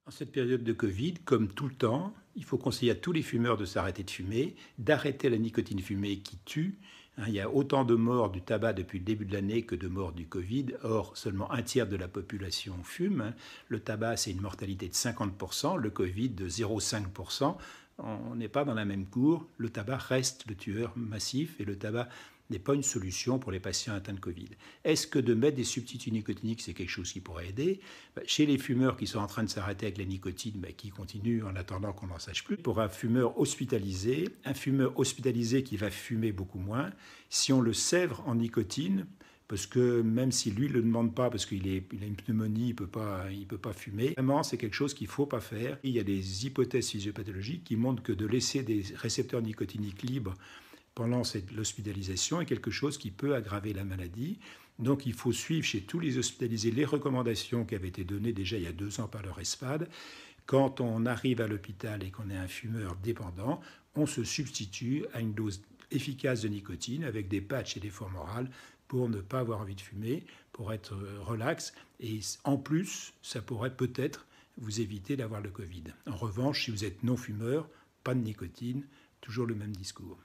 En cette période de Covid, comme tout le temps, il faut conseiller à tous les fumeurs de s'arrêter de fumer, d'arrêter la nicotine fumée qui tue. Il y a autant de morts du tabac depuis le début de l'année que de morts du Covid. Or, seulement un tiers de la population fume. Le tabac, c'est une mortalité de 50%, le Covid de 0,5%. On n'est pas dans la même cour. Le tabac reste le tueur massif et le tabac n'est pas une solution pour les patients atteints de Covid. Est-ce que de mettre des substituts nicotiniques, c'est quelque chose qui pourrait aider? Chez les fumeurs qui sont en train de s'arrêter avec la nicotine, qui continuent en attendant qu'on n'en sache plus, pour un fumeur hospitalisé qui va fumer beaucoup moins, si on le sèvre en nicotine, parce que même si lui ne le demande pas, parce qu'il a une pneumonie, il peut pas fumer, vraiment c'est quelque chose qu'il ne faut pas faire. Il y a des hypothèses physiopathologiques qui montrent que de laisser des récepteurs nicotiniques libres pendant l'hospitalisation est quelque chose qui peut aggraver la maladie. Donc il faut suivre chez tous les hospitalisés les recommandations qui avaient été données déjà il y a 2 ans par le RESPAD. Quand on arrive à l'hôpital et qu'on est un fumeur dépendant, on se substitue à une dose efficace de nicotine avec des patchs et des formes orales pour ne pas avoir envie de fumer, pour être relax. Et en plus, ça pourrait peut-être vous éviter d'avoir le Covid. En revanche, si vous êtes non-fumeur, pas de nicotine, toujours le même discours.